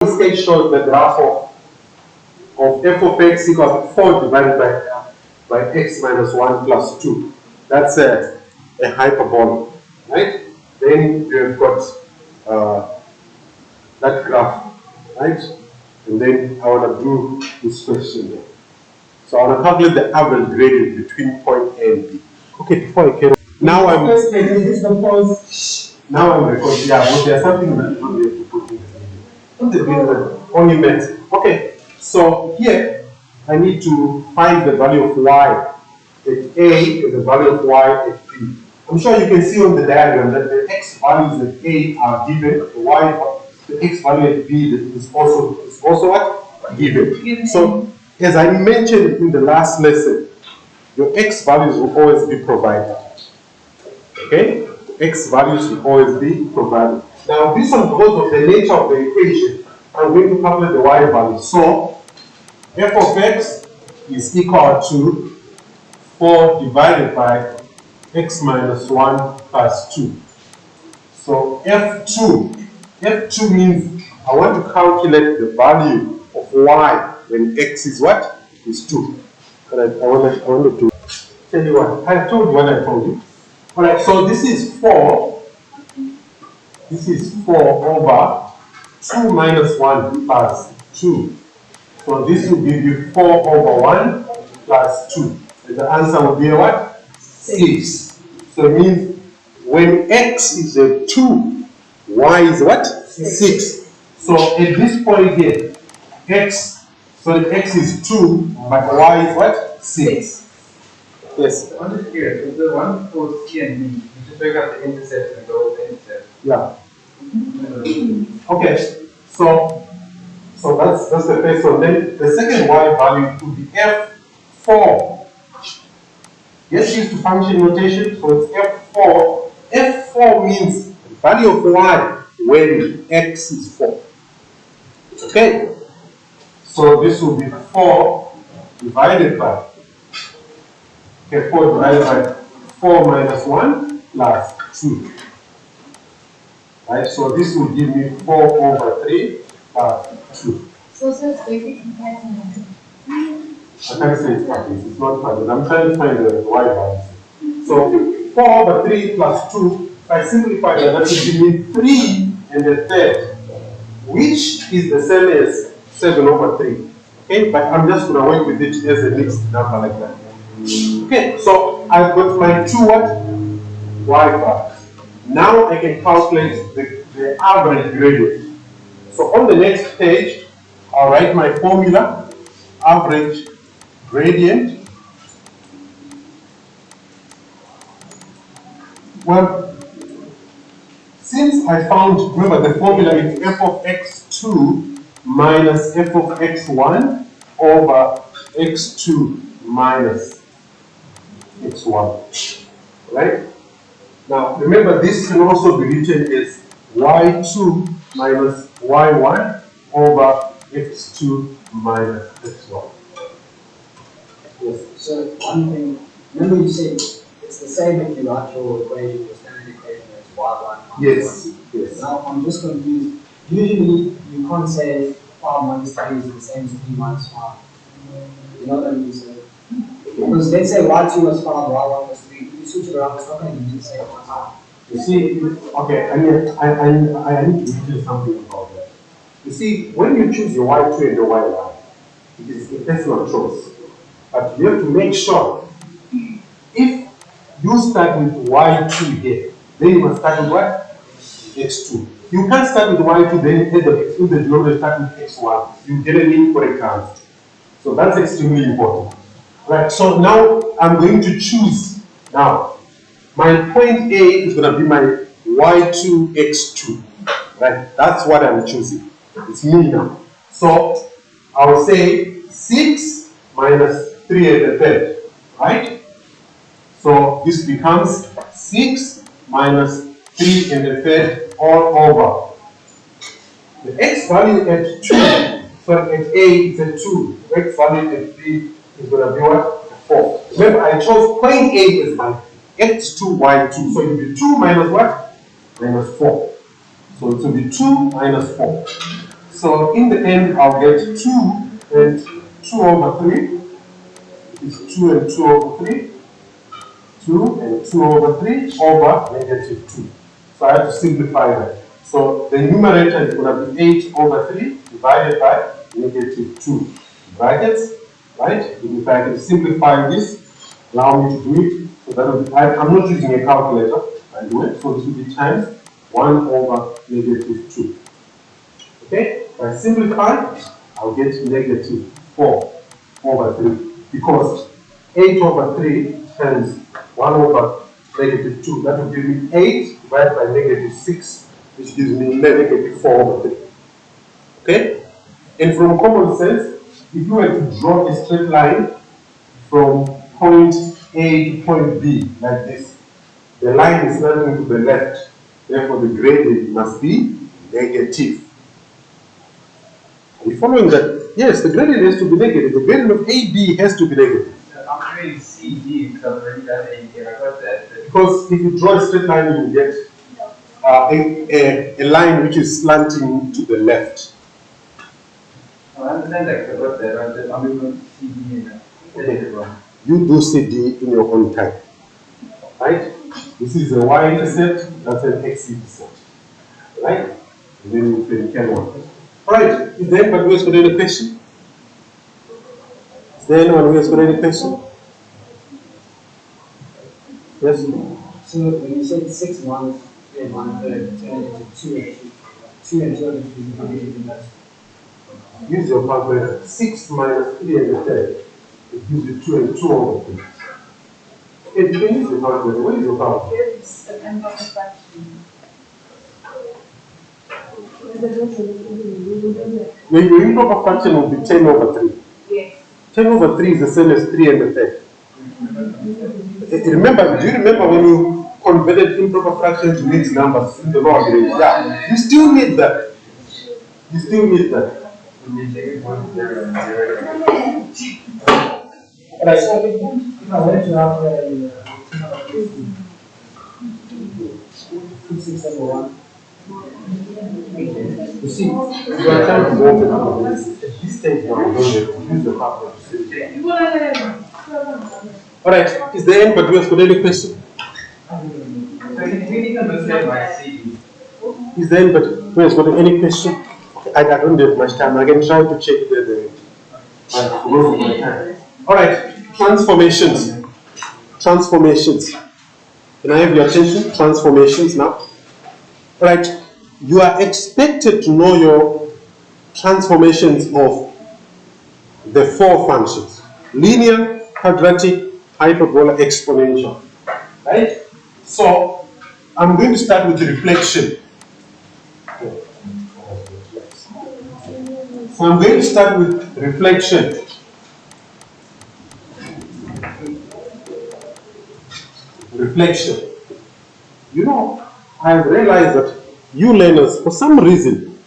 following sketch shows the graph of f of x equals to 4 divided by x minus 1 plus 2. That's a hyperbola, right? Then you've got that graph, right? And then I want to do this question here. So I want to calculate the average gradient between point A and B. Okay, before I can. Now I'm recording. Yeah, but there's something that you don't have to put in the video. Only meant. Okay, so here I need to find the value of y at A and the value of y at B. I'm sure you can see on the diagram that the x values at A are given, the x value at B is also what? Given. So as I mentioned in the last lesson, your x values will always be provided. Okay? X values will always be provided. Now, this one, because of the nature of the equation, I'm going to calculate the y value. So, f of x is equal to 4 divided by x minus 1 plus 2. So, F2 means I want to calculate the value of y when x is what? Is 2. But I wanted to tell you what. I told you what I told you. Alright, so this is 4. This is 4 over 2 minus 1 plus 2. So this will give you 4 over 1 plus 2. And the answer will be what? 6. So it means when x is a 2, y is what? 6. So at this point here, x is 2, but y is what? 6. Yes. I'm just curious, is the one for C and D, you just pick up the intercept and go with the intercept? Yeah. Okay. So that's the first one. Then the second y value would be f4. Yes, used to function notation, so it's f4. F4 means the value of y when x is 4. Okay. So this will be 4 divided by 4 divided by 4 minus 1 plus 2. Right, so this will give me 4 over 3 plus 2. So it's basic comparison. I can't say it's practice, it's not practice. I'm trying to find the y value. So 4 over 3 plus 2, if I simplify that, that will give me 3 and a third, which is the same as 7 over 3. Okay, but I'm just going to work with it as a mixed number like that. Okay, so I've got my 2 what? Y values. Now I can calculate the average gradient. So on the next page, I'll write my formula, average gradient. Well, since I found, remember the formula is f of x2 minus f of x1 over x2 minus x1, right? Now, remember this can also be written as y2 minus y1 over x2 minus x1. Yes. So one thing, remember you said it's the same if you write your equation, your standard equation as y1 minus Yes, y2. yes. Now I'm just confused. Usually you can't say 5 minus 3 is the same as 3 minus 5. You know what I mean? So, because let's say y2 was 5, y1 was 3. You switch it around, it's not going to be the same. You see, okay, I need to tell you something about that. You see, when you choose your y2 and your y1, it is a personal choice. But you have to make sure, if you start with y2 here, then you must start with what? x2. You can't start with y2, then add the x, with the denominator start with x1. You get an incorrect answer. So that's extremely important. Right, so now I'm going to choose. Now, my point A is going to be my y2 x2. Right, that's what I'm choosing. It's me now. So I'll say 6 minus 3 and a third. Right? So this becomes 6 minus 3 and a third all over. The x value at 2, so at A is at 2. The x value at B is going to be what? 4. Remember, I chose point A as my x2, y2. So it will be 2 minus what? Minus 4. So it will be 2 minus 4. So in the end, I'll get 2 and 2 over 3. It's 2 and 2 over 3. 2 and 2 over 3 over negative 2. So I have to simplify that. So the numerator is going to be 8 over 3 divided by negative 2. Brackets, right? If I can simplify this, allow me to do it. So that will be, I'm not using a calculator, I do it. So this will be times 1 over negative 2. Okay? If I simplify, I'll get negative 4 over 3. Because 8 over 3 times 1 over negative 2, that will give me 8 divided by negative 6, which gives me negative 4 over 3. Okay? And from common sense, if you were to draw a straight line from point A to point B, like this, the line is slanting to the left, therefore the gradient must be negative. Are you following that? Yes, the gradient has to be negative. The gradient of AB has to be negative. I'm trying CD because I've already done A here. I got that. Because if you draw a straight line, you will get a line which is slanting to the left. I understand that. I got that. I'm going to CD here. Okay. You do CD in your own time. Right? This is a y-intercept, that's an x-intercept. Right? And then you can carry on. Alright, is there anyone who has got any question? Is there anyone who has got any question? Yes? So when you said 6 minus 3 and 1 third, turn it into 2 and 2. 2 and 2 and 3, how do you do that? Use your calculator. 6 minus 3 and a third. It gives you 2 and 2 over 3. Okay, you can use your calculator. What is your calculator? It's an improper fraction. Your improper fraction will be 10 over 3. Yes. 10 over 3 is the same as 3 and a third. Remember, do you remember when you converted improper fractions to mixed numbers in the lower grade? Yeah, you still need that. You still need that. Right. So if I went to have a 2, 6, 7, 1. You see, you are trying to go the number. At this stage now, you don't have to use the calculator. Alright, is there anybody who has got any question? So we need to understand my CD. Is there anybody who has got any question? I don't have much time. I can try to check the time. Alright, transformations. Transformations. Can I have your attention? Transformations now. Alright, you are expected to know your transformations of the 4 functions: linear, quadratic, hyperbola, exponential. Right? So, I'm going to start with the reflection. So, I'm going to start with reflection. Reflection. You know, I realized that you learners, for some reason,